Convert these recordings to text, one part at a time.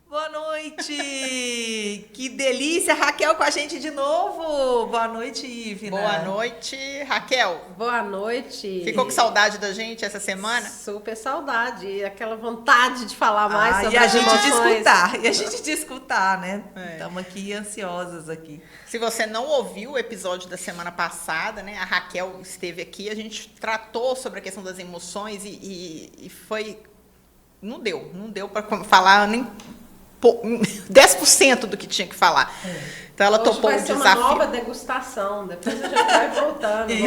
Boa noite! Que delícia! Raquel com a gente de novo! Boa noite, Ivna. Boa noite, Raquel. Boa noite. Ficou com saudade da gente essa semana? Super saudade, aquela vontade de falar mais sobre e a as gente de emoções. escutar, e a gente de escutar, né? É. Estamos aqui ansiosas aqui. Se você não ouviu o episódio da semana passada, né? A Raquel esteve aqui, a gente tratou sobre a questão das emoções e foi... Não deu para falar nem 10% do que tinha que falar. Então ela Hoje topou vai o ser desafio. uma nova degustação, depois a gente vai voltando. Isso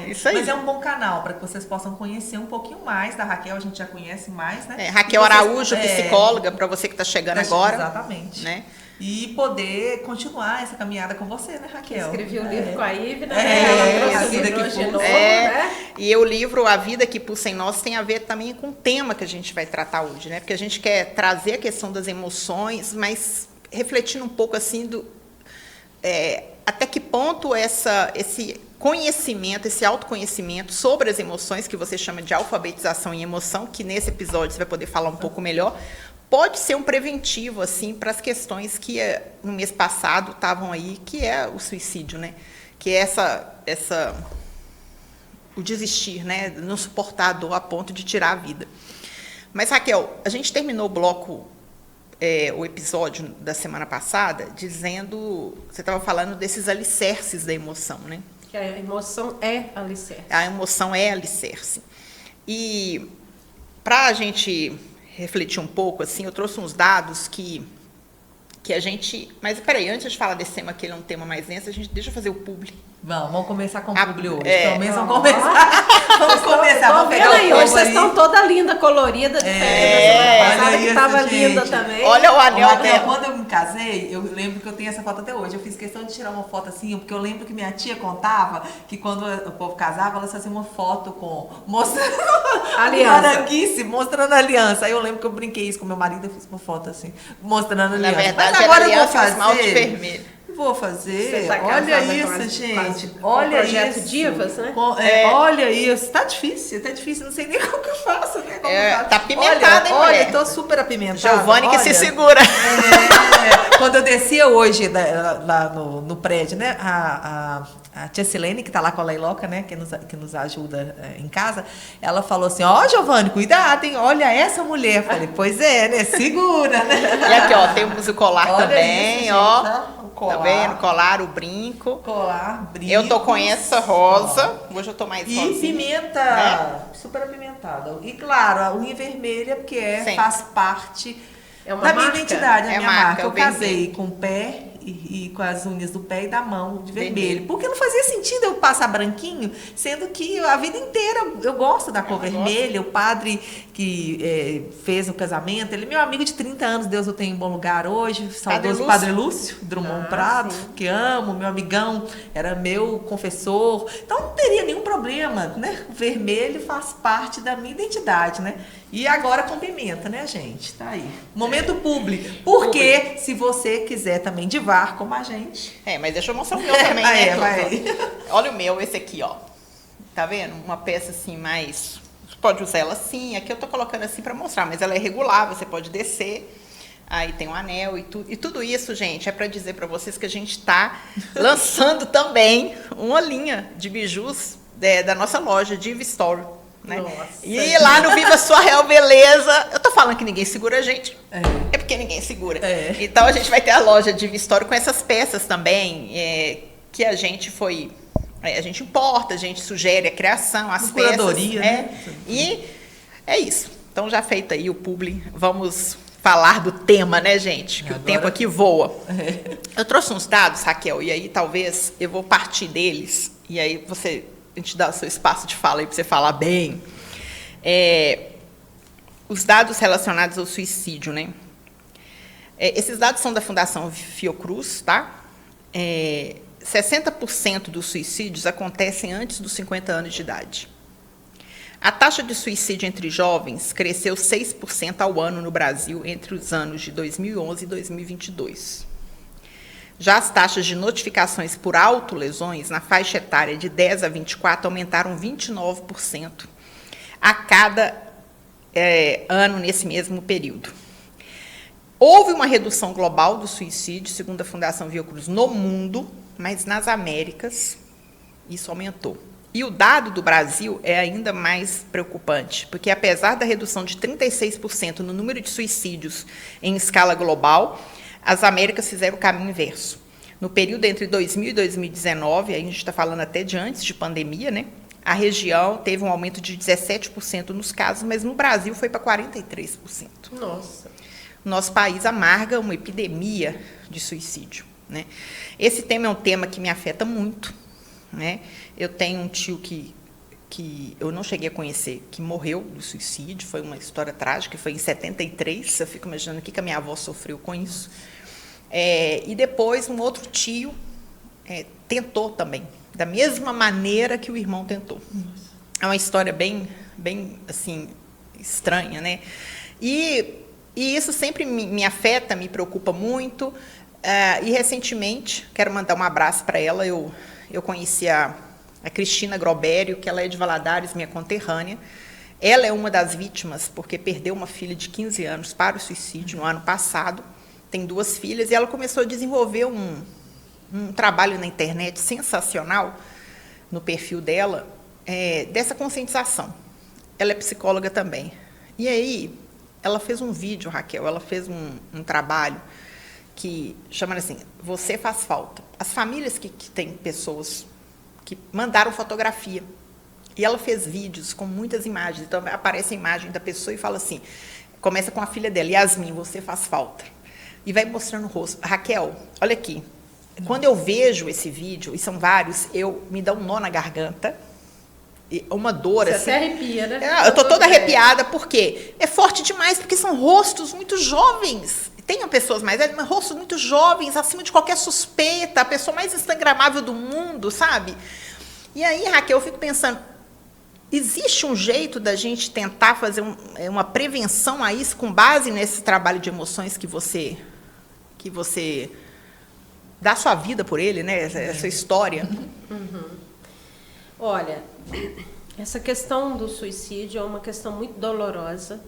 Isso aí. Mas é um bom canal para que vocês possam conhecer um pouquinho mais da Raquel, a gente já conhece mais, né? Raquel Araújo, psicóloga, para você que está chegando agora. Exatamente. Né? E poder continuar essa caminhada com você, né, Raquel? Escrevi o livro com a Ivna, A ela trouxe o Vida livro que hoje de Pulsa. novo, né? E o livro A Vida que Pulsa em Nós tem a ver também com o tema que a gente vai tratar hoje, né? Porque a gente quer trazer a questão das emoções, mas refletindo um pouco assim até que ponto esse conhecimento, esse autoconhecimento sobre as emoções, que você chama de alfabetização em emoção, que nesse episódio você vai poder falar um pouco melhor, pode ser um preventivo assim para as questões que no mês passado estavam aí, que é o suicídio, né? Que é o desistir, né? Não suportar a dor a ponto de tirar a vida. Mas, Raquel, a gente terminou o bloco, o episódio da semana passada, dizendo, você estava falando desses alicerces da emoção, né? Que a emoção é alicerce. A emoção é alicerce. E para a gente refletir um pouco, assim, eu trouxe uns dados que a gente... Mas, peraí, antes de falar desse tema, que ele é um tema mais denso, deixa eu fazer o publi. Vamos começar com o publi hoje. Pelo menos vamos Tô vamos vendo pegar aí, o hoje povo vocês aí. estão toda linda, colorida, diferente da semana passada, olha que isso, estava gente. linda também. Olha o anel Raquel, dela. quando eu me casei, eu lembro que eu tenho essa foto até hoje. Eu fiz questão de tirar uma foto assim, porque eu lembro que minha tia contava que quando o povo casava, elas faziam uma foto mostrando Aliança. Moranguice, mostrando a aliança. Aí eu lembro que eu brinquei isso com meu marido, eu fiz uma foto assim, mostrando a Na aliança. verdade, Mas agora era eu vou aliança e esmalte fazer. vermelho. Vou fazer. Você tá Olha casada isso, com gente. com Olha o projeto isso. Divas, né? Olha isso. Tá difícil, não sei nem como que eu faço, né? Como eu faço. Tá apimentada, hein, Olha, mulher? tô super apimentada. Giovanni que olha. se segura. Quando eu descia hoje lá no prédio, né? A tia Silene, que tá lá com a Leiloca, né? Que nos ajuda em casa, ela falou assim: ó, Giovanni, cuidado, hein? Olha essa mulher. Eu falei, pois é, né? Segura, né? E aqui, ó, temos o colar Olha também, isso, gente, ó. O Tá vendo? Colar, o brinco. Colar, brinco. Eu tô com essa rosa. Hoje eu tô mais E rosinha. pimenta, Né? super apimentada. E claro, a unha vermelha, porque Sempre. faz parte É uma da minha marca? identidade, a É minha marca, marca. o Eu casei vermelho. com o pé e com as unhas do pé e da mão de vermelho. Vermelho. Porque não fazia sentido eu passar branquinho, sendo que a vida inteira eu gosto da cor vermelha. O padre que fez o casamento, ele é meu amigo de 30 anos, Deus o tem em bom lugar hoje, saudoso Padre Lúcio Drummond Prado, sim. que amo, meu amigão, era meu confessor. Então não teria nenhum problema, né? O vermelho faz parte da minha identidade, né? E agora com pimenta, né, gente? Tá aí. Momento publi. Porque se você quiser também divar como a gente. Mas deixa eu mostrar o meu também, Ah, né? vai. Olha o meu, esse aqui, ó. Tá vendo? Uma peça assim mais... Você pode usar ela assim. Aqui eu tô colocando assim pra mostrar, mas ela é regular, você pode descer. Aí tem um anel e tudo. E tudo isso, gente, é pra dizer pra vocês que a gente tá lançando também uma linha de bijus da nossa loja, Diva Store. Né? Nossa, e lá no Viva Sua Real Beleza, eu tô falando que ninguém segura a gente, é porque ninguém segura. Então a gente vai ter a loja de Vistorio com essas peças também, que a gente a gente importa, a gente sugere a criação, as peças. Curadoria, né? E é isso. Então já feito aí o publi, vamos falar do tema, né, gente? Que agora... o tempo aqui voa. Eu trouxe uns dados, Raquel, e aí talvez eu vou partir deles, e aí a gente dá o seu espaço de fala aí para você falar bem. Os dados relacionados ao suicídio, né? Esses dados são da Fundação Fiocruz, tá? 60% dos suicídios acontecem antes dos 50 anos de idade. A taxa de suicídio entre jovens cresceu 6% ao ano no Brasil entre os anos de 2011 e 2022. Já as taxas de notificações por autolesões na faixa etária de 10 a 24 aumentaram 29% a cada ano nesse mesmo período. Houve uma redução global do suicídio, segundo a Fundação Fiocruz, no mundo, mas nas Américas isso aumentou. E o dado do Brasil é ainda mais preocupante, porque apesar da redução de 36% no número de suicídios em escala global, as Américas fizeram o caminho inverso. No período entre 2000 e 2019, aí a gente está falando até de antes de pandemia, né? A região teve um aumento de 17% nos casos, mas no Brasil foi para 43%. Nossa. Nosso país amarga uma epidemia de suicídio, né? Esse tema é um tema que me afeta muito, né? Eu tenho um tio que eu não cheguei a conhecer, que morreu do suicídio, foi uma história trágica, foi em 73, eu fico imaginando o que a minha avó sofreu com isso. E depois um outro tio tentou também, da mesma maneira que o irmão tentou. É uma história bem assim, estranha, né? E isso sempre me afeta, me preocupa muito. E recentemente, quero mandar um abraço para ela, eu conheci a Cristina Grobério, que ela é de Valadares, minha conterrânea. Ela é uma das vítimas, porque perdeu uma filha de 15 anos para o suicídio no ano passado. Tem 2 filhas, e ela começou a desenvolver um trabalho na internet sensacional, no perfil dela, dessa conscientização. Ela é psicóloga também. E aí, ela fez um vídeo, Raquel, ela fez um trabalho que chama assim, Você Faz Falta. As famílias que têm pessoas que mandaram fotografia. E ela fez vídeos com muitas imagens. Então, aparece a imagem da pessoa e fala assim, começa com a filha dela, Yasmin, você faz falta. E vai mostrando o rosto. Raquel, olha aqui. Quando eu vejo esse vídeo, e são vários, me dá um nó na garganta, uma dor Você assim. até arrepia, né? Eu estou toda arrepiada, porque é forte demais, porque são rostos muito jovens. Tem pessoas mais velhas, mas rostos muito jovens, acima de qualquer suspeita, a pessoa mais instagramável do mundo, sabe? E aí, Raquel, eu fico pensando, existe um jeito da gente tentar fazer uma prevenção a isso com base nesse trabalho de emoções que você dá sua vida por ele, né? Essa história. Uhum. Olha, essa questão do suicídio é uma questão muito dolorosa,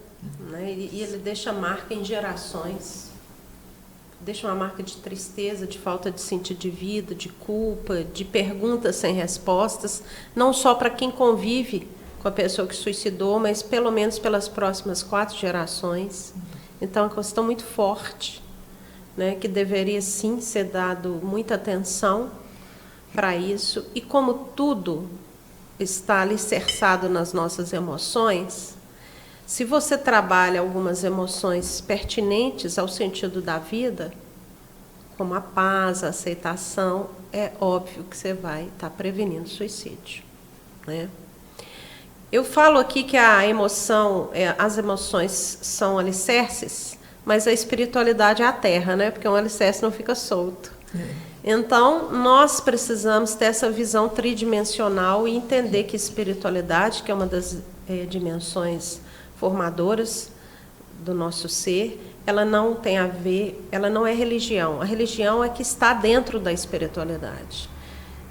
né? E ele deixa marca em gerações. Deixa uma marca de tristeza, de falta de sentido de vida, de culpa, de perguntas sem respostas, não só para quem convive com a pessoa que suicidou, mas pelo menos pelas próximas 4 gerações. Então, é uma questão muito forte, né, que deveria sim ser dado muita atenção para isso. E como tudo está alicerçado nas nossas emoções, se você trabalha algumas emoções pertinentes ao sentido da vida, como a paz, a aceitação, é óbvio que você vai estar prevenindo suicídio, né? Eu falo aqui que as emoções são alicerces, mas a espiritualidade é a terra, né? Porque um alicerce não fica solto. Então, nós precisamos ter essa visão tridimensional e entender que espiritualidade, que é uma das dimensões formadoras do nosso ser, ela não tem a ver, ela não é religião. A religião é que está dentro da espiritualidade.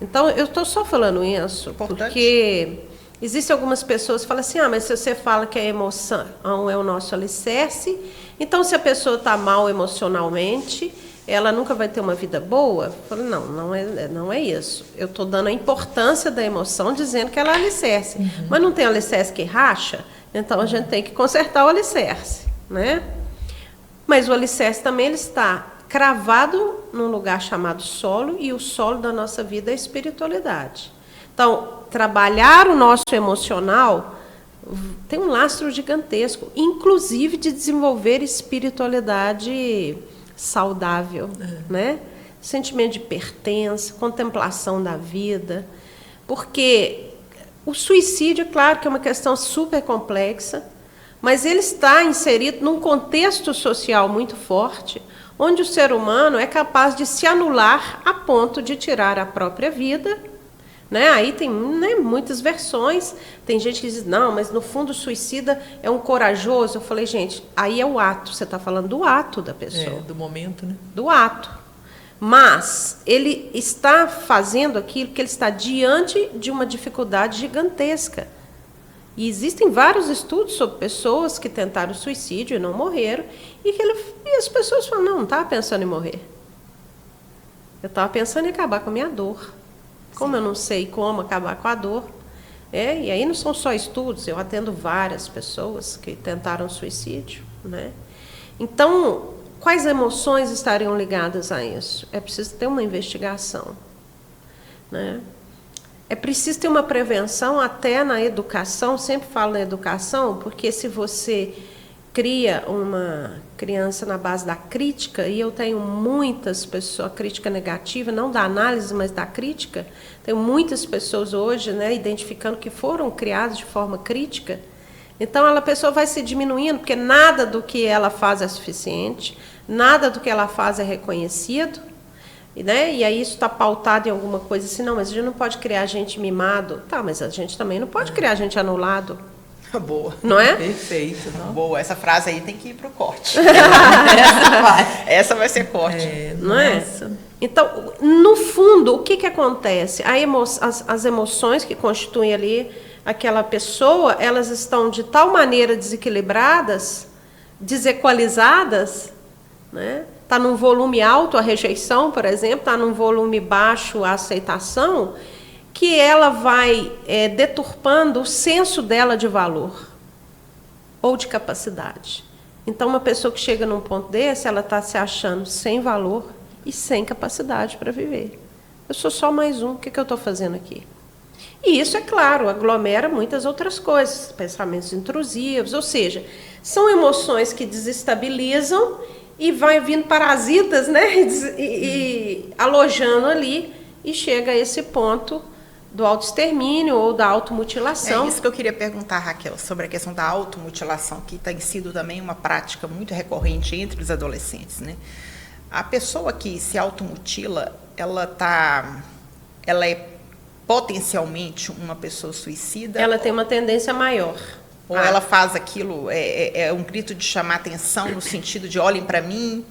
Então, eu estou só falando isso porque existem algumas pessoas que falam assim, mas se você fala que a emoção é o nosso alicerce, então se a pessoa está mal emocionalmente, ela nunca vai ter uma vida boa? Eu falo, não é isso. Eu estou dando a importância da emoção, dizendo que ela é alicerce. Mas não tem alicerce que racha? Então, a gente tem que consertar o alicerce, né? Mas o alicerce também ele está cravado num lugar chamado solo, e o solo da nossa vida é a espiritualidade. Então, trabalhar o nosso emocional tem um lastro gigantesco, inclusive de desenvolver espiritualidade saudável, né? Sentimento de pertença, contemplação da vida, porque o suicídio, claro que é uma questão super complexa, mas ele está inserido num contexto social muito forte, onde o ser humano é capaz de se anular a ponto de tirar a própria vida, né? Aí tem muitas versões, tem gente que diz, não, mas no fundo o suicida é um corajoso. Eu falei, gente, aí é o ato, você está falando do ato da pessoa. Do momento, né? Do ato. Mas ele está fazendo aquilo porque ele está diante de uma dificuldade gigantesca. E existem vários estudos sobre pessoas que tentaram suicídio e não morreram, e as pessoas falam, não estava pensando em morrer. Eu estava pensando em acabar com a minha dor. Como eu não sei como acabar com a dor. E aí não são só estudos, eu atendo várias pessoas que tentaram suicídio. Né? Então, quais emoções estariam ligadas a isso? É preciso ter uma investigação. Né? É preciso ter uma prevenção até na educação, sempre falo na educação, porque se você cria uma criança na base da crítica, e eu tenho muitas pessoas, crítica negativa, não da análise, mas da crítica, tenho muitas pessoas hoje, né, identificando que foram criadas de forma crítica, então a pessoa vai se diminuindo, porque nada do que ela faz é suficiente, nada do que ela faz é reconhecido, né? E aí isso está pautado em alguma coisa assim, não, mas a gente não pode criar gente mimado. Tá, mas a gente também não pode criar gente anulado. Boa. Não é? Perfeito. Não? Boa, essa frase aí tem que ir para o corte. Essa vai ser corte. Não é? Então, no fundo, o que acontece? As emoções que constituem ali aquela pessoa, elas estão de tal maneira desequilibradas, desequalizadas, né? Está num volume alto a rejeição, por exemplo, está num volume baixo a aceitação, que ela vai deturpando o senso dela de valor ou de capacidade. Então, uma pessoa que chega num ponto desse, ela está se achando sem valor e sem capacidade para viver. Eu sou só mais um, o que eu estou fazendo aqui? E isso, é claro, aglomera muitas outras coisas, pensamentos intrusivos, ou seja, são emoções que desestabilizam e vai vindo parasitas, né, e alojando ali, e chega a esse ponto do autoextermínio ou da automutilação. É isso que eu queria perguntar, Raquel, sobre a questão da automutilação, que tem sido também uma prática muito recorrente entre os adolescentes, né? A pessoa que se automutila, ela é potencialmente uma pessoa suicida? Ela tem uma tendência maior. Ou ela faz aquilo, é um grito de chamar atenção no sentido de olhem para mim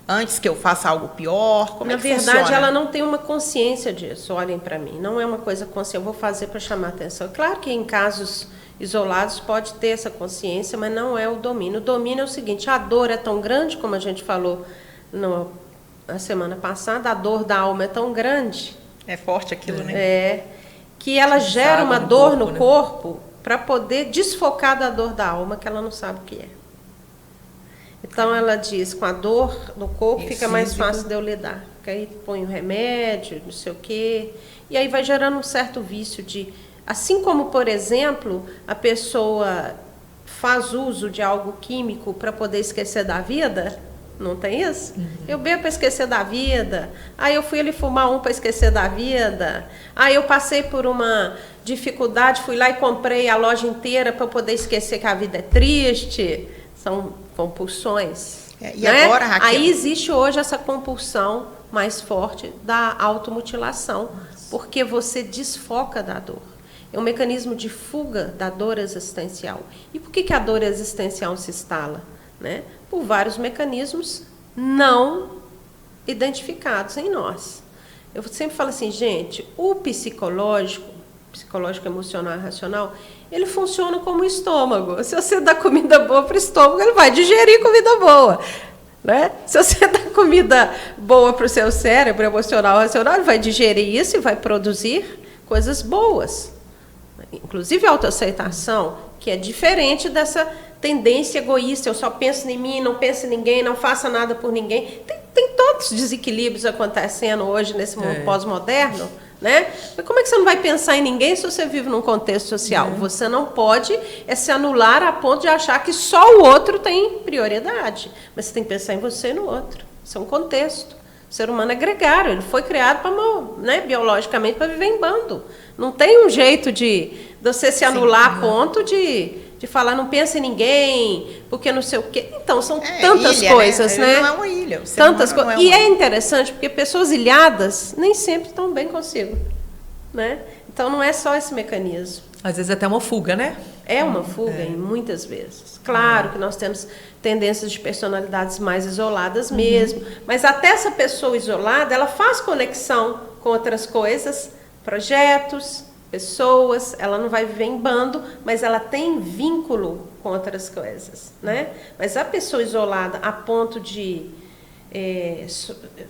antes que eu faça algo pior? Como é que funciona? Na verdade, ela não tem uma consciência disso, olhem para mim. Não é uma coisa consciente, eu vou fazer para chamar atenção. Claro que em casos isolados pode ter essa consciência, mas não é o domínio. O domínio é o seguinte, a dor é tão grande, como a gente falou na semana passada, a dor da alma é tão grande. É forte aquilo, né? Que ela gera uma dor no corpo para poder desfocar da dor da alma, que ela não sabe o que é. Então, ela diz, com a dor no corpo fica mais fácil de eu lidar. Porque aí põe o remédio, não sei o quê. E aí vai gerando um certo vício de... Assim como, por exemplo, a pessoa faz uso de algo químico para poder esquecer da vida, não tem isso? Uhum. Eu bebo para esquecer da vida. Aí eu fui ali fumar um para esquecer da vida. Aí eu passei por uma dificuldade, fui lá e comprei a loja inteira para poder esquecer que a vida é triste. São compulsões. E né? Agora, Raquel? Aí existe hoje essa compulsão mais forte da automutilação, porque você desfoca da dor. É um mecanismo de fuga da dor existencial. E por que a dor existencial se instala? Né? Por vários mecanismos não identificados em nós. Eu sempre falo assim, gente, o psicológico emocional e racional, ele funciona como o estômago. Se você dá comida boa para o estômago, ele vai digerir comida boa. Né? Se você dá comida boa para o seu cérebro emocional e racional, ele vai digerir isso e vai produzir coisas boas. Inclusive a autoaceitação, que é diferente dessa tendência egoísta, eu só penso em mim, não penso em ninguém, não faço nada por ninguém. Tem todos os desequilíbrios acontecendo hoje nesse mundo pós-moderno, né? Mas como é que você não vai pensar em ninguém se você vive num contexto social? Você não pode se anular a ponto de achar que só o outro tem prioridade. Mas você tem que pensar em você e no outro. Isso é um contexto. O ser humano é gregário, ele foi criado biologicamente para viver em bando. Não tem um jeito de você se anular a ponto de falar, não pensa em ninguém, porque não sei o quê. Então, são tantas ilha, coisas, né? Não é uma ilha. Tantas coisas. E é interessante, porque pessoas ilhadas nem sempre estão bem consigo, né? Então, não é só esse mecanismo. Às vezes até uma fuga, né? É uma fuga, em muitas vezes. Claro que nós temos tendências de personalidades mais isoladas mesmo, mas até essa pessoa isolada, ela faz conexão com outras coisas, projetos, pessoas, ela não vai viver em bando, mas ela tem vínculo com outras coisas, né? Mas a pessoa isolada a ponto de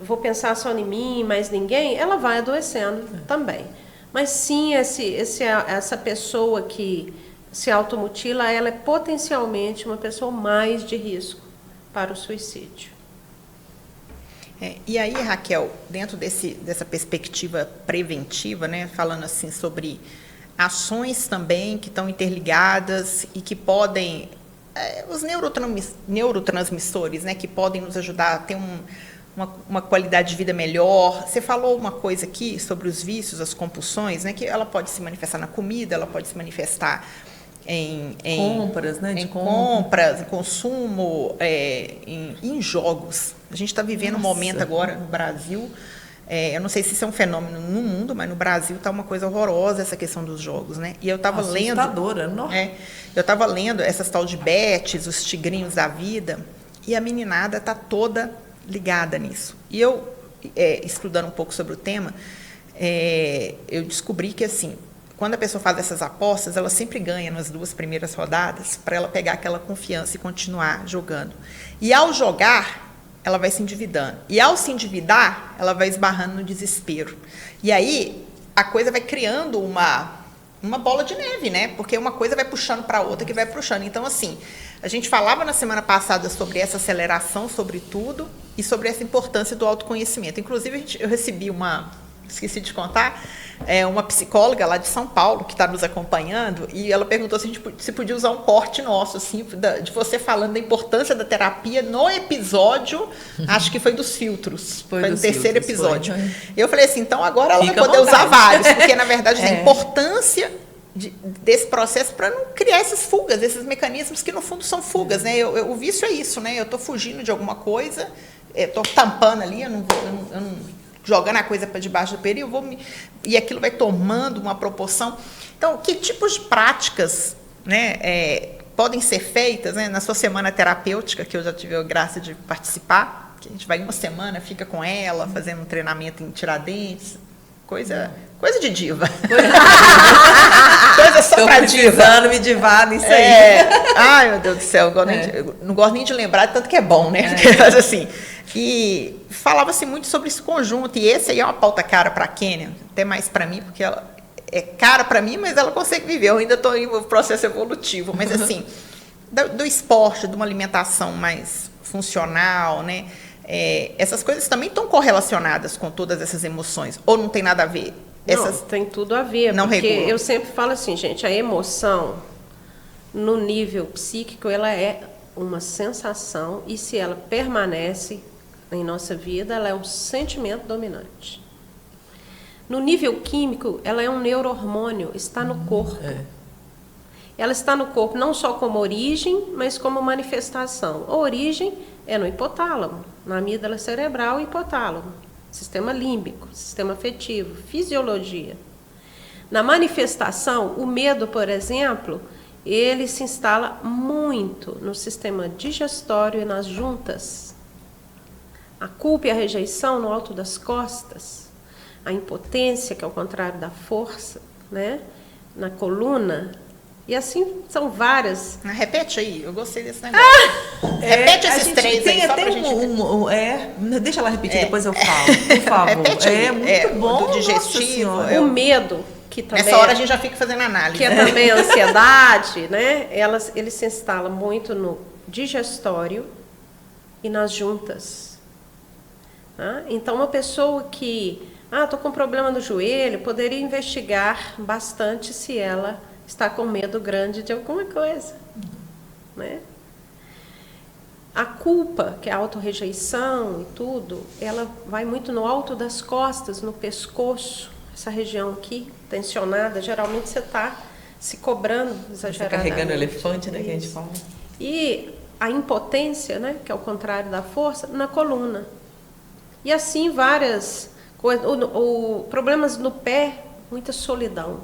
vou pensar só em mim, mais ninguém, ela vai adoecendo também. Mas sim, essa pessoa que se automutila, ela é potencialmente uma pessoa mais de risco para o suicídio. E aí, Raquel, dentro dessa perspectiva preventiva, né, falando assim sobre ações também que estão interligadas e que podem, os neurotransmissores, né, que podem nos ajudar a ter uma qualidade de vida melhor. Você falou uma coisa aqui sobre os vícios, as compulsões, né, que ela pode se manifestar na comida, ela pode se manifestar em compras, né? Em compras, em consumo, em jogos. A gente está vivendo um momento agora no Brasil, eu não sei se isso é um fenômeno no mundo, mas no Brasil está uma coisa horrorosa essa questão dos jogos, né? E eu estava lendo... Assustadora, não? Eu estava lendo essas tal de bets, os tigrinhos da vida, e a meninada está toda ligada nisso. E eu, estudando um pouco sobre o tema, eu descobri que, assim, quando a pessoa faz essas apostas, ela sempre ganha nas 2 primeiras rodadas para ela pegar aquela confiança e continuar jogando. E ao jogar, ela vai se endividando. E ao se endividar, ela vai esbarrando no desespero. E aí, a coisa vai criando uma bola de neve, né? Porque uma coisa vai puxando para a outra, que vai puxando. Então, assim, a gente falava na semana passada sobre essa aceleração, sobre tudo, e sobre essa importância do autoconhecimento. Inclusive, eu recebi esqueci de contar, uma psicóloga lá de São Paulo, que está nos acompanhando, e ela perguntou se podia usar um corte nosso, assim, de você falando da importância da terapia no episódio, acho que foi dos filtros, foi no terceiro episódio. Eu falei assim, então agora ela vai poder usar vários, porque na verdade a importância desse processo para não criar essas fugas, esses mecanismos que no fundo são fugas, né? O vício é isso, né? Eu estou fugindo de alguma coisa, estou tampando ali, eu não jogando a coisa para debaixo do peri, e aquilo vai tomando uma proporção. Então, que tipos de práticas, né, podem ser feitas, né, na sua semana terapêutica, que eu já tive a graça de participar, que a gente vai uma semana, fica com ela, fazendo um treinamento em Tiradentes, coisa de diva. Coisa só pra diva. Me divar nisso aí. Ai, meu Deus do céu, eu não gosto nem de lembrar, tanto que é bom, né? Mas assim... E falava-se muito sobre esse conjunto, e esse aí é uma pauta cara para a Kênia, até mais para mim, porque ela é cara para mim, mas ela consegue viver, eu ainda estou em um processo evolutivo, mas assim, do esporte, de uma alimentação mais funcional, né? Essas coisas também estão correlacionadas com todas essas emoções, ou não tem nada a ver? Não, tem tudo a ver, não porque regulam. Eu sempre falo assim, gente, a emoção, no nível psíquico, ela é uma sensação, e se ela permanece em nossa vida, ela é um sentimento dominante. No nível químico, ela é um neurohormônio, está no corpo. Ela está no corpo não só como origem, mas como manifestação. A origem é no hipotálamo, na amígdala cerebral e hipotálamo, sistema límbico, sistema afetivo, fisiologia. Na manifestação, o medo, por exemplo, ele se instala muito no sistema digestório e nas juntas. A culpa e a rejeição no alto das costas, a impotência, que é o contrário da força, né? Na coluna, e assim são várias. Repete aí, eu gostei desse negócio. Repete esses 3 aí, só pra gente... Deixa ela repetir, depois eu falo, por favor. Repete aí, muito bom. do digestivo. O medo, que também nessa hora a gente já fica fazendo análise. Que é também a ansiedade, né? Ele se instala muito no digestório e nas juntas. Então, uma pessoa que estou com problema no joelho, poderia investigar bastante se ela está com medo grande de alguma coisa, né? A culpa, que é a autorrejeição e tudo, ela vai muito no alto das costas, no pescoço, essa região aqui, tensionada. Geralmente você está se cobrando exageradamente. Carregando o elefante, né, que a gente fala. E a impotência, né, que é o contrário da força, na coluna. E assim várias coisas. Problemas no pé, muita solidão,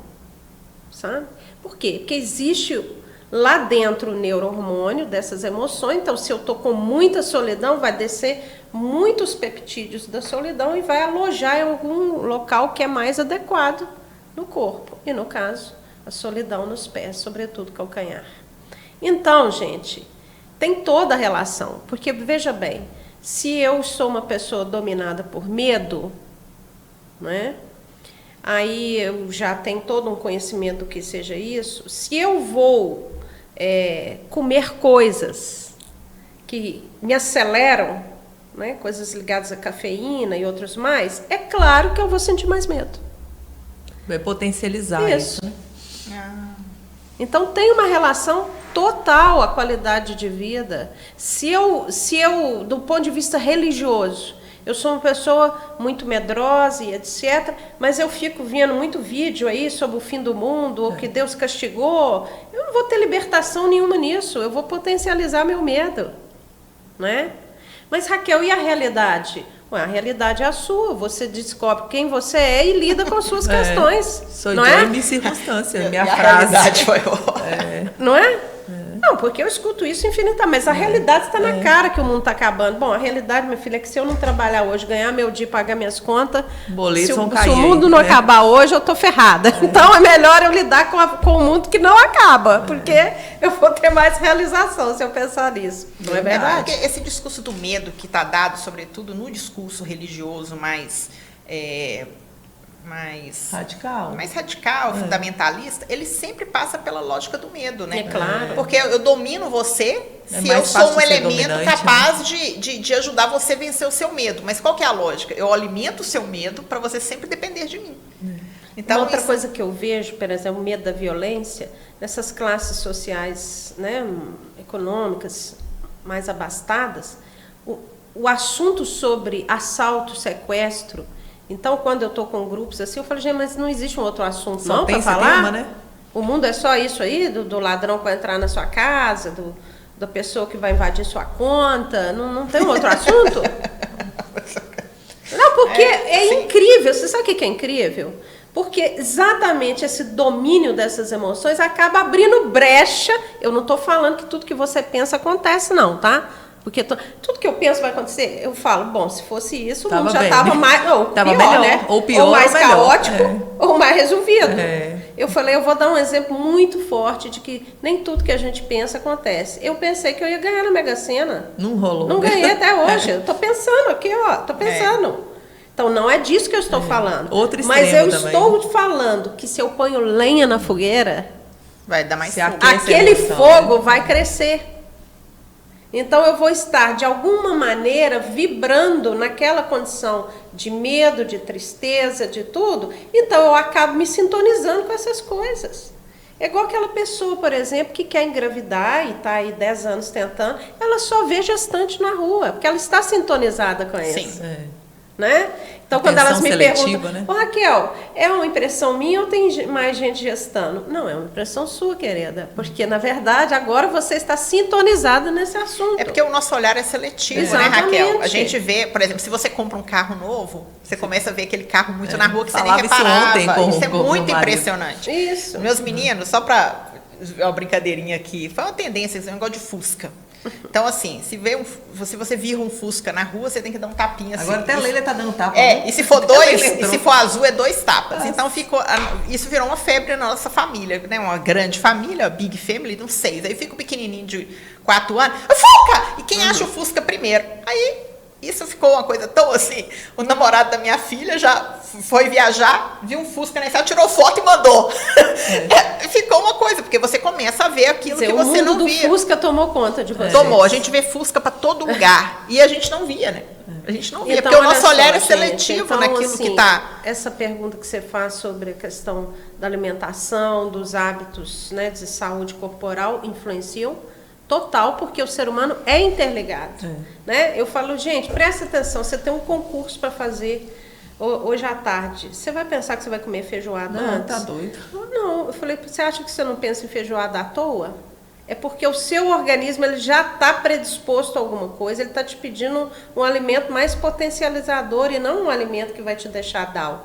sabe? Por quê? Porque existe lá dentro o neurohormônio dessas emoções, então se eu estou com muita solidão, vai descer muitos peptídeos da solidão e vai alojar em algum local que é mais adequado no corpo. E no caso, a solidão nos pés, sobretudo calcanhar. Então, gente, tem toda a relação, porque veja bem, se eu sou uma pessoa dominada por medo, né? Aí eu já tenho todo um conhecimento do que seja isso. Se eu vou comer coisas que me aceleram, né? Coisas ligadas à cafeína e outros mais, é claro que eu vou sentir mais medo. Vai potencializar isso. Né? Então tem uma relação total à qualidade de vida. Se eu, do ponto de vista religioso, eu sou uma pessoa muito medrosa e etc., mas eu fico vendo muito vídeo aí sobre o fim do mundo, ou que Deus castigou, eu não vou ter libertação nenhuma nisso, eu vou potencializar meu medo, né? Mas, Raquel, e a realidade? Ué, a realidade é a sua, você descobre quem você é e lida com as suas questões. Sou não de minha circunstância, minha a frase. realidade foi Não é? Não, porque eu escuto isso infinitamente, mas a realidade está na cara que o mundo está acabando. Bom, a realidade, minha filha, é que se eu não trabalhar hoje, ganhar meu dia, pagar minhas contas, boletos vão se cair, o mundo não acabar hoje, eu estou ferrada. Então é melhor eu lidar com o mundo que não acaba, porque eu vou ter mais realização se eu pensar nisso. Não é verdade? Porque esse discurso do medo que está dado, sobretudo no discurso religioso mais radical, fundamentalista, ele sempre passa pela lógica do medo, né? É claro. Porque eu domino você se eu sou um elemento capaz de ajudar você a vencer o seu medo. Mas qual que é a lógica? Eu alimento o seu medo para você sempre depender de mim. Então, uma outra coisa que eu vejo, por exemplo, o medo da violência, nessas classes sociais, né, econômicas mais abastadas, o assunto sobre assalto, sequestro. Então, quando eu estou com grupos assim, eu falo, gente, mas não existe um outro assunto não para falar? Tema, né? O mundo é só isso aí, do ladrão que vai entrar na sua casa, da pessoa que vai invadir sua conta, não tem um outro assunto? Não, porque é incrível, você sabe o que é incrível? Porque exatamente esse domínio dessas emoções acaba abrindo brecha. Eu não estou falando que tudo que você pensa acontece não, tá? Porque tudo que eu penso vai acontecer, eu falo, bom, se fosse isso, o mundo já estava mais, ou pior, melhor, né? Ou pior, ou mais melhor. caótico, ou mais resolvido. Eu falei, eu vou dar um exemplo muito forte de que nem tudo que a gente pensa acontece. Eu pensei que eu ia ganhar na Mega Sena. Não rolou. Não ganhei até hoje. Eu tô pensando aqui, ó, tô pensando. Então, não é disso que eu estou falando. Outro mas eu também. estou falando que se eu ponho lenha na fogueira, vai dar mais fogo. Aquele fogo vai crescer. Então, eu vou estar, de alguma maneira, vibrando naquela condição de medo, de tristeza, de tudo. Então, eu acabo me sintonizando com essas coisas. É igual aquela pessoa, por exemplo, que quer engravidar e está aí 10 anos tentando, ela só vê gestante na rua, porque ela está sintonizada com isso. Sim. Né? Então, quando elas me perguntam, né? Raquel, é uma impressão minha ou tem mais gente gestando? Não, é uma impressão sua, querida. Porque, na verdade, agora você está sintonizada nesse assunto. É porque o nosso olhar é seletivo, né, Raquel? A gente vê, por exemplo, se você compra um carro novo, você começa a ver aquele carro muito na rua que você nem reparava. Isso é muito impressionante. Isso. Meus meninos, só para uma brincadeirinha aqui, foi uma tendência, esse negócio de Fusca. Então, assim, se você vira um Fusca na rua, você tem que dar um tapinha assim. Agora até a Leila tá dando tapa. E se for e se for azul, é 2 tapas. Então, isso virou uma febre na nossa família, né? Uma grande família, big family, de uns 6. Aí fica o pequenininho de 4 anos, Fusca! E quem acha o Fusca primeiro? Aí, isso ficou uma coisa tão assim, o namorado da minha filha já foi viajar, viu um Fusca na estrada, tirou foto e mandou. Ficou uma coisa, porque você começa a ver aquilo que você não via. O mundo do Fusca tomou conta de você. Tomou, a gente vê Fusca para todo lugar. E a gente não via, né? A gente não via, então, porque o nosso olhar é seletivo então, naquilo assim, que está... Essa pergunta que você faz sobre a questão da alimentação, dos hábitos, né, de saúde corporal, influenciam total, porque o ser humano é interligado. Né? Eu falo, gente, presta atenção, você tem um concurso para fazer hoje à tarde. Você vai pensar que você vai comer feijoada antes? Tá doido. Não, eu falei, você acha que você não pensa em feijoada à toa? É porque o seu organismo ele já está predisposto a alguma coisa, ele está te pedindo um alimento mais potencializador e não um alimento que vai te deixar down.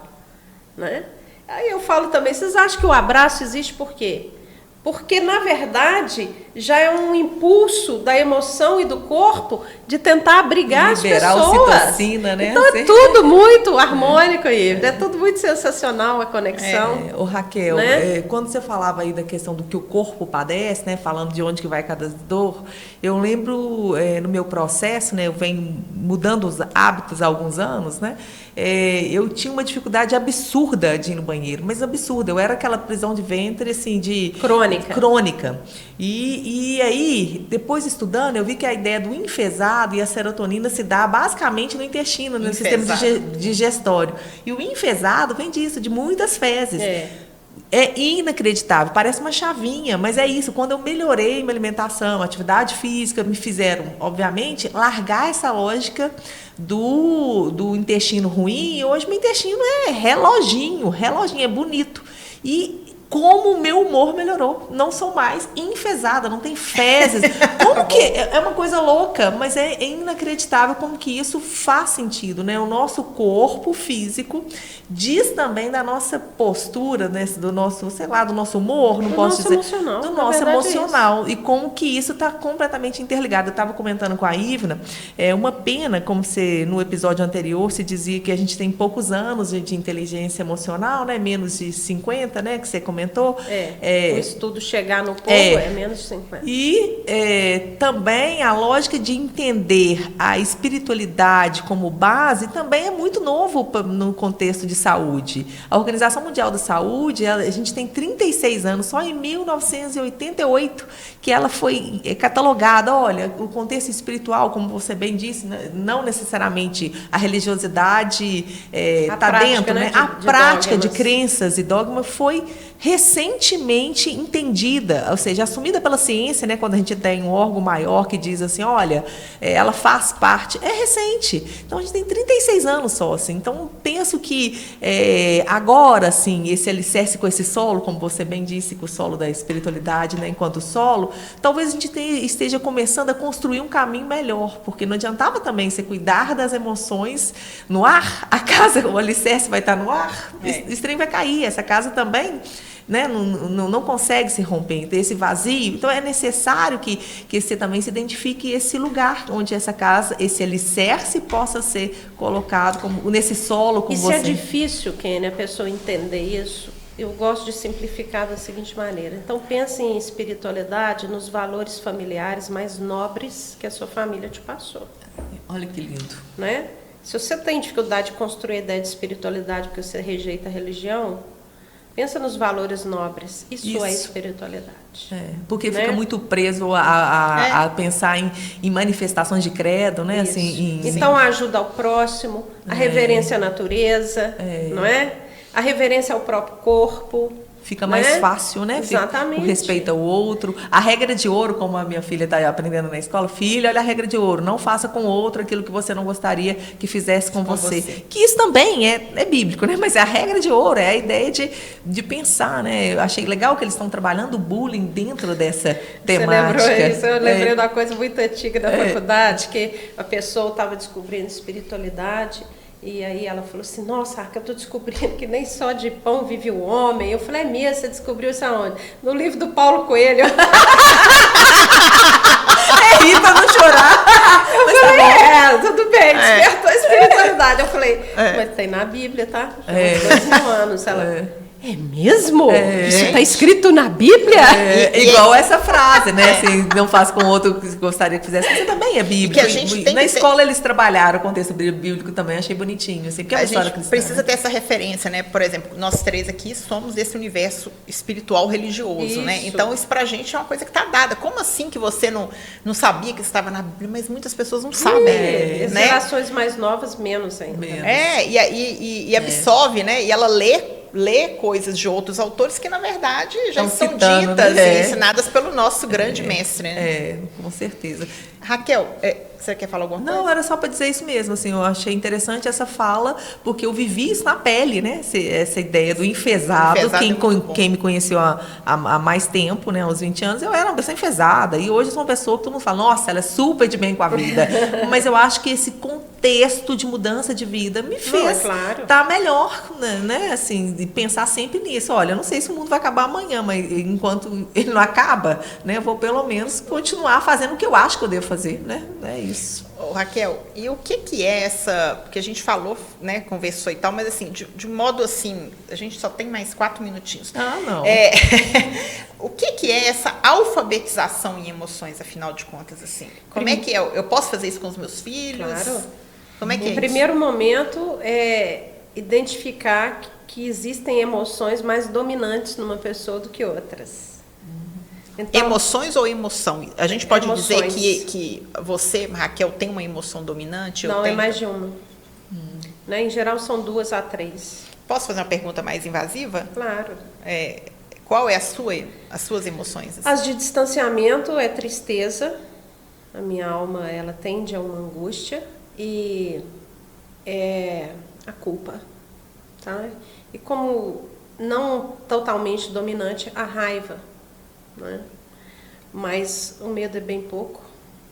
Né? Aí eu falo também, vocês acham que o abraço existe por quê? Porque, na verdade, já é um impulso da emoção e do corpo de tentar abrigar liberar as pessoas. Liberar ocitocina, né? Então é tudo muito harmônico, é tudo muito sensacional a conexão. Ô Raquel, né? Quando você falava aí da questão do que o corpo padece, né, falando de onde que vai cada dor, eu lembro no meu processo, né, eu venho mudando os hábitos há alguns anos, né, eu tinha uma dificuldade absurda de ir no banheiro, mas absurda. Eu era aquela prisão de ventre, assim, de... Crônica. E aí, depois estudando, eu vi que a ideia do enfesado e a serotonina se dá basicamente no intestino, no sistema digestório. E o enfesado vem disso, de muitas fezes. É inacreditável, parece uma chavinha, mas é isso. Quando eu melhorei minha alimentação, atividade física, me fizeram, obviamente, largar essa lógica do intestino ruim. E hoje meu intestino é reloginho, é bonito. E como o meu humor melhorou. Não sou mais enfesada, não tem fezes. Como que... É uma coisa louca, mas é inacreditável como que isso faz sentido, né? O nosso corpo físico diz também da nossa postura, né? Do nosso, sei lá, do nosso humor, não posso dizer. Emocional, do nosso emocional. E como que isso está completamente interligado. Eu estava comentando com a Ivna, uma pena, como você, no episódio anterior, se dizia que a gente tem poucos anos de inteligência emocional, né? Menos de 50, né? Que você comentou. O estudo chegar no povo é menos de 50. E também a lógica de entender a espiritualidade como base também é muito novo no contexto de saúde. A Organização Mundial da Saúde, a gente tem 36 anos, só em 1988 que ela foi catalogada. Olha, o contexto espiritual, como você bem disse, não necessariamente a religiosidade está dentro, né? A prática de crenças e dogma foi recentemente entendida, ou seja, assumida pela ciência, né, quando a gente tem um órgão maior que diz assim, olha, ela faz parte, é recente. Então, a gente tem 36 anos só, assim. Então, penso que agora, assim, esse alicerce com esse solo, como você bem disse, com o solo da espiritualidade, né, enquanto solo, talvez a gente esteja começando a construir um caminho melhor, porque não adiantava também você cuidar das emoções no ar, a casa, o alicerce vai estar no ar, esse trem vai cair, essa casa também, né, não consegue se romper, ter esse vazio. Então é necessário que você também se identifique esse lugar onde essa casa, esse alicerce possa ser colocado como, nesse solo com você. Isso é difícil, Kenny, a pessoa entender isso. Eu gosto de simplificar da seguinte maneira. Então pense em espiritualidade nos valores familiares mais nobres que a sua família te passou. Olha que lindo. Né? Se você tem dificuldade de construir a ideia de espiritualidade porque você rejeita a religião, pensa nos valores nobres. Isso é espiritualidade. Porque fica muito preso a pensar em manifestações de credo, né? Assim, então, a ajuda ao próximo, a reverência à natureza, não é? A reverência ao próprio corpo. Fica mais fácil, né? Exatamente. O respeito ao outro. A regra de ouro, como a minha filha está aprendendo na escola, filha, olha a regra de ouro, não faça com o outro aquilo que você não gostaria que fizesse com você. Que isso também é bíblico, né? Mas é a regra de ouro, é a ideia de pensar, né? Eu achei legal que eles estão trabalhando o bullying dentro dessa temática. Você lembrou isso? Eu lembrei de uma coisa muito antiga da faculdade, que a pessoa estava descobrindo espiritualidade. E aí ela falou assim, nossa, Arca, eu estou descobrindo que nem só de pão vive o homem. Eu falei, é mesmo, você descobriu isso aonde? No livro do Paulo Coelho. Rir pra não chorar. Eu falei, tudo bem, despertou a espiritualidade. Eu falei, mas tem na Bíblia, tá? Já 2.000 anos. Ela... É mesmo? Isso está escrito na Bíblia? Igual essa frase, né? Assim, não faz com o outro que gostaria que fizesse. Isso também é bíblico. Na escola eles trabalharam o contexto bíblico também, achei bonitinho. Assim, porque é uma história cristã, precisa ter essa referência, né? Por exemplo, nós três aqui somos desse universo espiritual religioso, né? Então isso pra gente é uma coisa que está dada. Como assim que você não sabia que estava na Bíblia? Mas muitas pessoas não sabem. As gerações mais novas, menos ainda. E absorve, né? E ela lê coisas de outros autores que, na verdade, já estão ditas e ensinadas pelo nosso grande mestre. Né? Com certeza. Raquel, Você quer falar alguma coisa? Não, era só para dizer isso mesmo, assim, eu achei interessante essa fala, porque eu vivi isso na pele, né, essa ideia do enfesado, Enfesado é muito bom. quem me conheceu há mais tempo, né, aos 20 anos, eu era uma pessoa enfesada, e hoje eu sou uma pessoa que todo mundo fala, nossa, ela é super de bem com a vida, mas eu acho que esse contexto de mudança de vida me fez claro. estar melhor, né, assim, de pensar sempre nisso, olha, eu não sei se o mundo vai acabar amanhã, mas enquanto ele não acaba, né, eu vou pelo menos continuar fazendo o que eu acho que eu devo fazer, né, é isso. Ô, Raquel, e o que é essa, porque a gente falou, né, conversou e tal, mas assim, de modo assim, a gente só tem mais 4 minutinhos. Ah, não. O que é essa alfabetização em emoções, afinal de contas, assim? Como é que é? Eu posso fazer isso com os meus filhos? Claro. Como é que é Em primeiro momento, é identificar que existem emoções mais dominantes numa pessoa do que outras. Então, emoções ou emoção? A gente pode dizer emoções. que você, Raquel, tem uma emoção dominante? Não, eu tenho... é mais de uma. Né? Em geral, são 2 a 3. Posso fazer uma pergunta mais invasiva? Claro. Qual é as suas emoções? Assim? As de distanciamento é tristeza. A minha alma, ela tende a uma angústia. E é a culpa. Tá? E como não totalmente dominante, a raiva. Né? Mas o medo é bem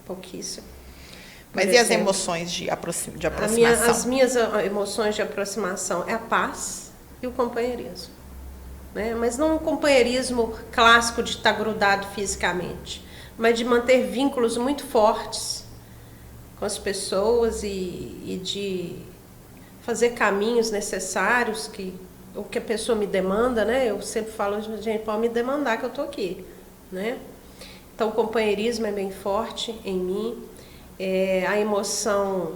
pouquíssimo. Mas e as emoções de aproximação? As minhas emoções de aproximação é a paz e o companheirismo. Né? Mas não um companheirismo clássico de estar grudado fisicamente, mas de manter vínculos muito fortes com as pessoas e de fazer caminhos necessários o que a pessoa me demanda, né? Eu sempre falo, gente, pode me demandar que eu estou aqui, né? Então, o companheirismo é bem forte em mim. A emoção,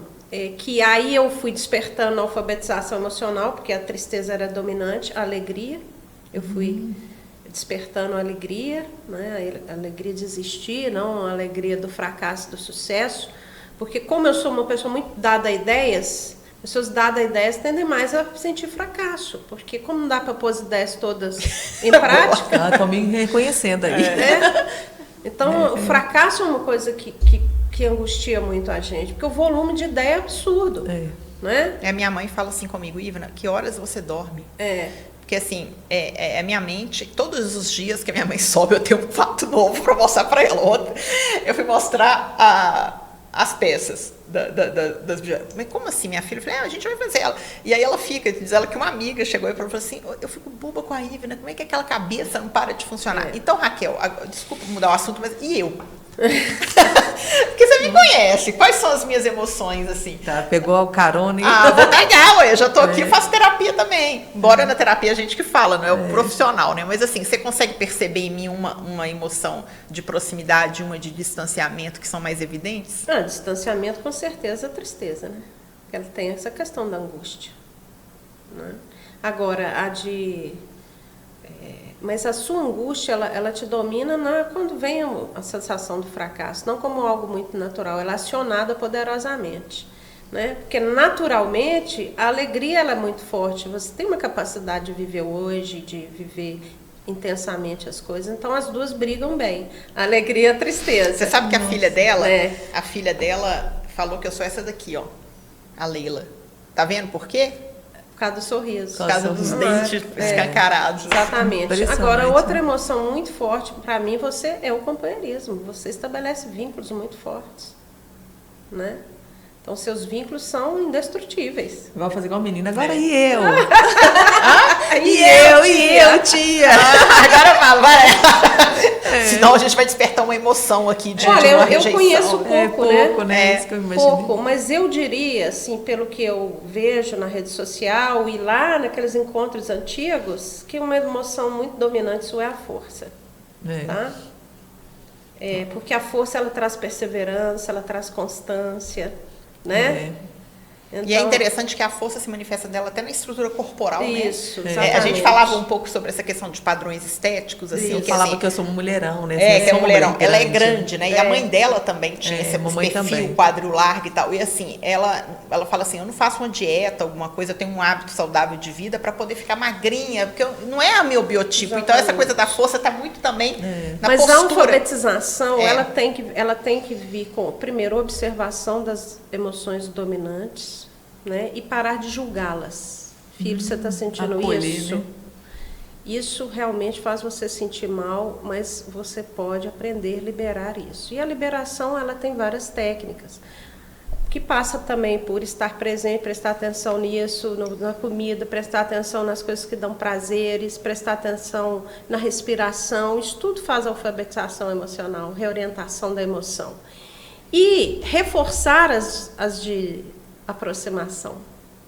que aí eu fui despertando a alfabetização emocional, porque a tristeza era dominante, a alegria. Eu fui despertando a alegria, né? A alegria de existir, não a alegria do fracasso, do sucesso. Porque como eu sou uma pessoa muito dada a ideias, pessoas dadas a ideias tendem mais a sentir fracasso, porque como não dá para pôr as ideias todas em prática... Estou me reconhecendo aí. Então, o fracasso é uma coisa que angustia muito a gente, porque o volume de ideia é absurdo. Né? A minha mãe fala assim comigo, Ivna, que horas você dorme? Porque assim, a minha mente, todos os dias que a minha mãe sobe, eu tenho um fato novo para mostrar para ela. Ontem eu fui mostrar as peças das... Mas como assim, minha filha? Eu falei, a gente vai fazer ela. E aí ela diz ela que uma amiga chegou e falou assim, eu fico boba com a Ivna, como é que aquela cabeça não para de funcionar? Então, Raquel, desculpa mudar o assunto, mas e eu? Porque você me conhece, quais são as minhas emoções, assim? Tá, pegou o carona e... vou pegar, ué, eu já tô aqui, faço terapia também. Embora na terapia a gente que fala, não é o profissional, né? Mas assim, você consegue perceber em mim uma emoção de proximidade, uma de distanciamento que são mais evidentes? Distanciamento com certeza é tristeza, né? Porque ela tem essa questão da angústia. Né? Agora, mas a sua angústia, ela te domina quando vem a sensação do fracasso, não como algo muito natural, ela é acionada poderosamente. Né? Porque naturalmente a alegria ela é muito forte, você tem uma capacidade de viver hoje, de viver intensamente as coisas, então as duas brigam bem, a alegria e a tristeza. Você sabe que a filha dela falou que eu sou essa daqui, ó, a Leila. Tá vendo por quê? Por causa do sorriso. Por causa dos dentes escancarados. Exatamente. Agora, outra emoção muito forte para mim, é o companheirismo. Você estabelece vínculos muito fortes. Né? Então, seus vínculos são indestrutíveis. Vai fazer igual a menina. Agora e eu? E eu, tia? Agora fala, vai. Senão a gente vai despertar uma emoção aqui de Olha, uma rejeição. eu conheço pouco, né? Isso que eu imaginei. Pouco, mas eu diria, assim, pelo que eu vejo na rede social e lá naqueles encontros antigos, que uma emoção muito dominante sua é a força. Tá? Porque a força, ela traz perseverança, ela traz constância, né? Então, E é interessante que a força se manifesta dela até na estrutura corporal, isso, né? exatamente. A gente falava um pouco sobre essa questão de padrões estéticos, assim. Eu Que, falava assim, que eu sou um mulherão, né? que é um mulherão. bem Ela é grande, né? E a É. mãe dela também tinha esse mamãe perfil, também. quadril largo e tal. E assim, ela fala assim, eu não faço uma dieta, alguma coisa, eu tenho um hábito saudável de vida para poder ficar magrinha, porque não é o meu biotipo. Exatamente. Então essa coisa da força está muito também na Mas postura. a alfabetização, É. ela tem que vir com, primeiro, observação das emoções dominantes, né? E parar de julgá-las. Filho, você está sentindo acolher, isso? né? Isso realmente faz você sentir mal, mas você pode aprender a liberar isso. E a liberação, ela tem várias técnicas, que passa também por estar presente, prestar atenção nisso, na comida, prestar atenção nas coisas que dão prazeres, prestar atenção na respiração. Isso tudo faz alfabetização emocional, reorientação da emoção. E reforçar as de aproximação.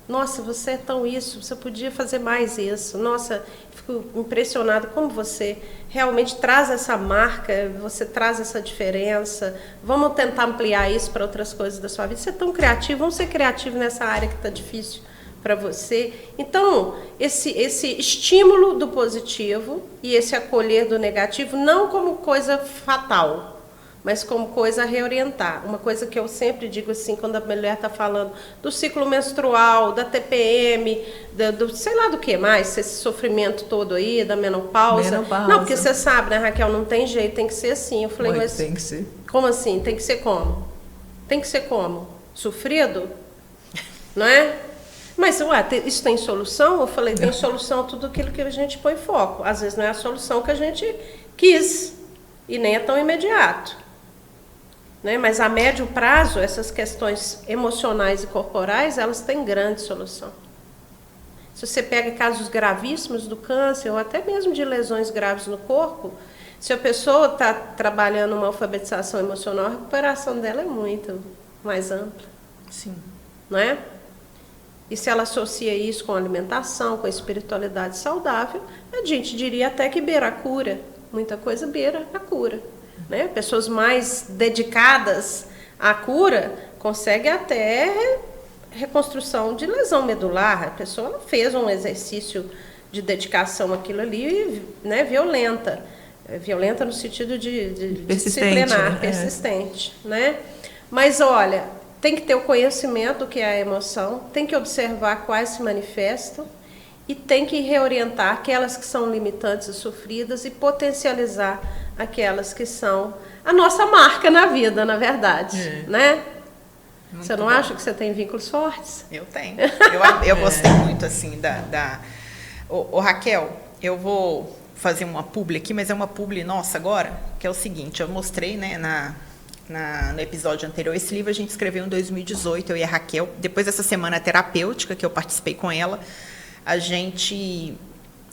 Nossa, você é tão isso, você podia fazer mais isso. Nossa, fico impressionada como você realmente traz essa marca, você traz essa diferença. Vamos tentar ampliar isso para outras coisas da sua vida. Você é tão criativo, vamos ser criativos nessa área que está difícil para você. Então, esse estímulo do positivo e esse acolher do negativo, não como coisa fatal, mas como coisa a reorientar. Uma coisa que eu sempre digo assim, quando a mulher está falando do ciclo menstrual, da TPM, do sei lá do que mais, esse sofrimento todo aí, da menopausa. Não, porque você sabe, né, Raquel, não tem jeito, tem que ser assim. Eu falei, mas tem que ser. Como assim? Tem que ser como? Tem que ser como? Sofrido? Não é? Mas, isso tem solução? Eu falei, tem solução tudo aquilo que a gente põe foco. Às vezes não é a solução que a gente quis e nem é tão imediato. Né? Mas a médio prazo, essas questões emocionais e corporais, elas têm grande solução. Se você pega casos gravíssimos do câncer, ou até mesmo de lesões graves no corpo, se a pessoa está trabalhando uma alfabetização emocional, a recuperação dela é muito mais ampla. Sim. Não é? E se ela associa isso com alimentação, com a espiritualidade saudável, a gente diria até que beira a cura. Muita coisa beira a cura. Né? Pessoas mais dedicadas à cura conseguem até reconstrução de lesão medular. A pessoa fez um exercício de dedicação àquilo ali, né, violenta. Violenta no sentido de disciplinar, né? persistente. Né? Mas, olha, tem que ter o conhecimento do que é a emoção, tem que observar quais se manifestam e tem que reorientar aquelas que são limitantes e sofridas e potencializar aquelas que são a nossa marca na vida, na verdade, né? Muito você não bom. acha que você tem vínculos fortes? Eu tenho. Eu gostei muito, assim, Ô, Raquel, eu vou fazer uma publi aqui, mas é uma publi nossa agora, que é o seguinte, eu mostrei, né, no episódio anterior, esse livro a gente escreveu em 2018, eu e a Raquel, depois dessa semana terapêutica que eu participei com ela, a gente...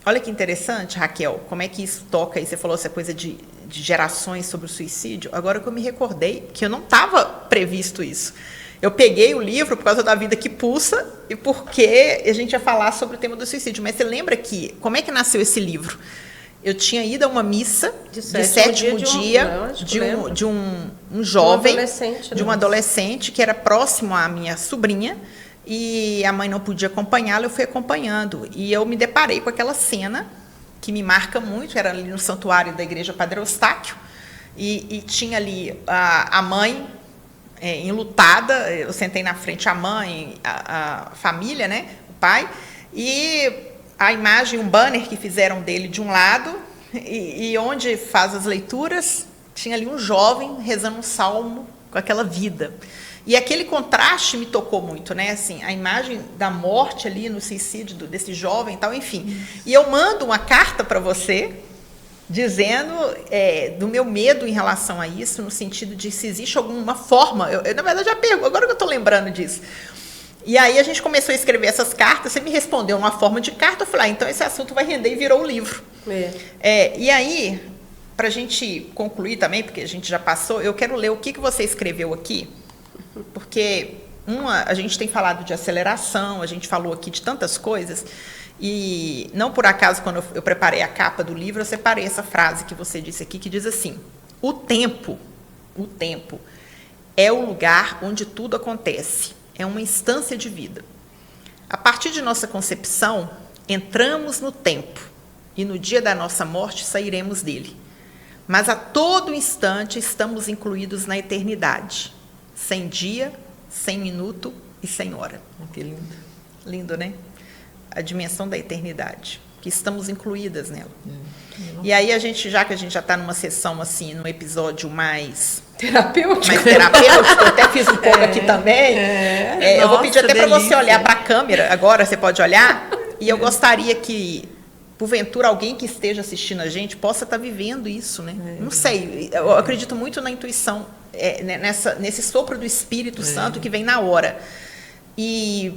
Olha que interessante, Raquel, como é que isso toca aí? Você falou essa coisa de gerações sobre o suicídio. Agora que eu me recordei que eu não estava previsto isso. Eu peguei o livro por causa da Vida que Pulsa e porque a gente ia falar sobre o tema do suicídio. Mas você lembra que, como é que nasceu esse livro? Eu tinha ido a uma missa de sétimo dia de um jovem, de um adolescente que era próximo à minha sobrinha, e a mãe não podia acompanhá-la, eu fui acompanhando. E eu me deparei com aquela cena que me marca muito, era ali no santuário da igreja Padre Eustáquio, e tinha ali a mãe enlutada, eu sentei na frente a mãe, a família, né, o pai, e a imagem, um banner que fizeram dele de um lado, e onde faz as leituras, tinha ali um jovem rezando um salmo com aquela vida. E aquele contraste me tocou muito, né? Assim, a imagem da morte ali no suicídio desse jovem e tal, enfim. E eu mando uma carta para você, dizendo do meu medo em relação a isso, no sentido de se existe alguma forma. Eu na verdade, já pergunto, agora que eu estou lembrando disso. E aí a gente começou a escrever essas cartas, você me respondeu uma forma de carta, eu falei, então esse assunto vai render e virou um livro. E aí, para a gente concluir também, porque a gente já passou, eu quero ler o que você escreveu aqui, porque a gente tem falado de aceleração, a gente falou aqui de tantas coisas, e não por acaso, quando eu preparei a capa do livro, eu separei essa frase que você disse aqui, que diz assim, o tempo é o lugar onde tudo acontece. é uma instância de vida. A partir de nossa concepção, entramos no tempo e no dia da nossa morte sairemos dele. Mas a todo instante estamos incluídos na eternidade, sem dia, sem minuto e sem hora. Que lindo. Lindo, né? A dimensão da eternidade, que estamos incluídas nela. E aí já que a gente já está numa sessão assim, num episódio mais terapêutico, eu até fiz um pouco aqui também. Eu vou pedir até para você olhar para a câmera agora, você pode olhar, e eu gostaria que, porventura, alguém que esteja assistindo a gente possa estar vivendo isso, né? Não sei, eu acredito muito na intuição, nesse sopro do Espírito Santo que vem na hora. E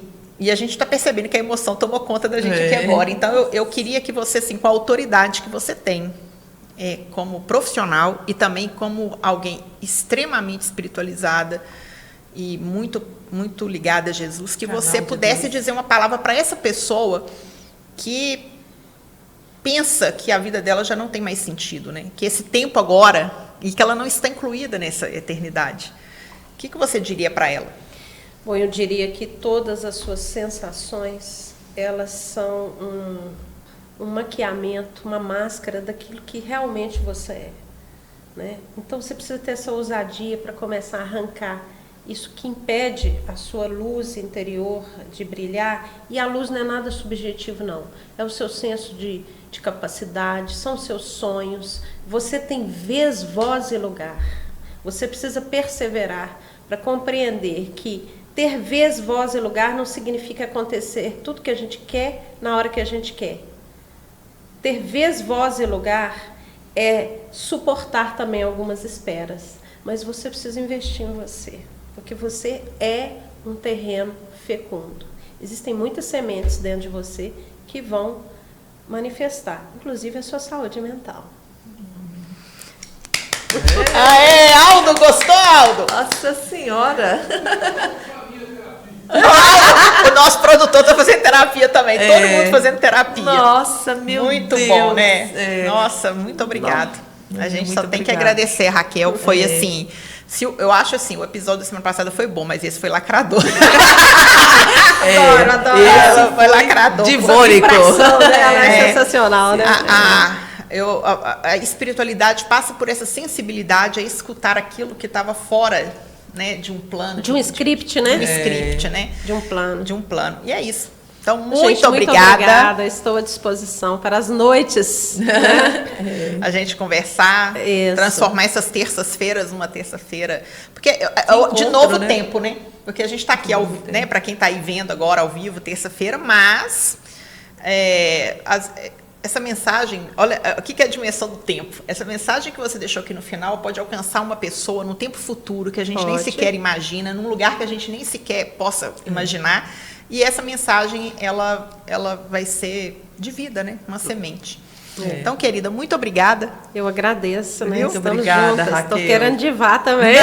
a gente está percebendo que a emoção tomou conta da gente aqui agora. Então, eu queria que você, assim, com a autoridade que você tem, como profissional e também como alguém extremamente espiritualizada e muito, muito ligada a Jesus, que você pudesse dizer uma palavra para essa pessoa que pensa que a vida dela já não tem mais sentido, né? Que esse tempo agora, e que ela não está incluída nessa eternidade. O que você diria para ela? Bom, eu diria que todas as suas sensações, elas são um maquiamento, uma máscara daquilo que realmente você é, né? Então você precisa ter essa ousadia para começar a arrancar isso que impede a sua luz interior de brilhar. E a luz não é nada subjetivo, não. É o seu senso de capacidade, são seus sonhos. Você tem vez, voz e lugar. Você precisa perseverar para compreender que ter vez, voz e lugar não significa acontecer tudo que a gente quer na hora que a gente quer. Ter vez, voz e lugar é suportar também algumas esperas. Mas você precisa investir em você, porque você é um terreno fecundo. Existem muitas sementes dentro de você que vão manifestar, inclusive a sua saúde mental. Aê, Aldo, gostou, Aldo? Nossa Senhora! O nosso produtor está fazendo terapia também, todo mundo fazendo terapia. Nossa, meu muito Deus. Muito bom, né? Nossa, muito obrigado. A gente só tem que agradecer, Raquel. Foi assim, eu acho assim, o episódio da semana passada foi bom, mas esse foi lacrador. Adoro. Esse foi lacrador. Divônico. Ela é sensacional, né? A espiritualidade passa por essa sensibilidade a escutar aquilo que estava fora, né, de um plano. De um script, né? De um script, né? De um plano. De um plano. E é isso. Então, muito obrigada. Muito obrigada. Estou à disposição para as noites. Né? A gente conversar, transformar essas terças-feiras numa terça-feira. Porque, de novo, né? Tempo, né? Porque a gente está aqui, né, para quem está aí vendo agora ao vivo, terça-feira, mas essa mensagem, olha, o que é a dimensão do tempo? Essa mensagem que você deixou aqui no final pode alcançar uma pessoa num tempo futuro que a gente nem sequer imagina, num lugar que a gente nem sequer possa imaginar. E essa mensagem, ela vai ser de vida, né? Uma semente. Então, querida, muito obrigada. Eu agradeço, né? Muito obrigada, Raquel. Estou querendo divar também.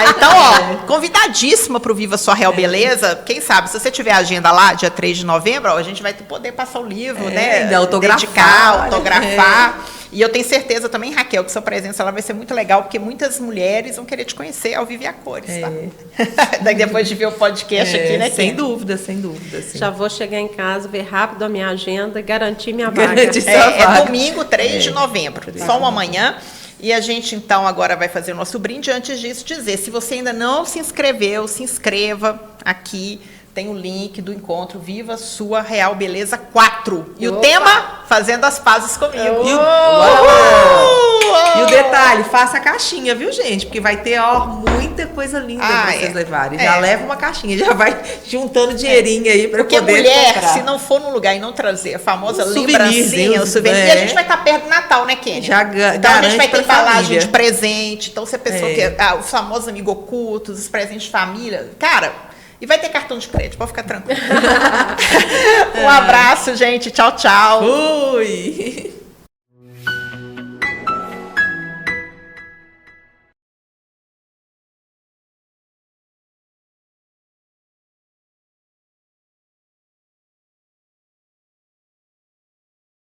Então, autorizadíssima para o Viva Sua Real Beleza. Quem sabe, se você tiver a agenda lá, dia 3 de novembro, a gente vai poder passar o livro, né? Autografar. E eu tenho certeza também, Raquel, que sua presença lá vai ser muito legal, porque muitas mulheres vão querer te conhecer ao vivo e a cores, tá? Daí depois de ver o podcast aqui, né? Sem dúvida, sem dúvida. Sim. Já vou chegar em casa, ver rápido a minha agenda e garantir minha vaga. É domingo, 3 de novembro, só uma manhã. E a gente, então, agora vai fazer o nosso brinde. Antes disso, dizer, se você ainda não se inscreveu, se inscreva aqui. Tem o link do encontro Viva Sua Real Beleza 4. E o tema, Fazendo as Pazes Comigo. E o detalhe, faça a caixinha, viu, gente? Porque vai ter, muita coisa linda pra vocês levarem. Já leva uma caixinha, já vai juntando dinheirinho aí pra poder mulher, comprar. se não for num lugar e não trazer a famosa lembrancinha, o souvenir, a gente vai estar perto do Natal, né, Kênia? Então a gente vai ter embalagem de presente. Então, se a pessoa quer os famosos amigos ocultos, os presentes de família, cara... E vai ter cartão de crédito, pode ficar tranquilo. Um abraço, gente. Tchau, tchau. Fui!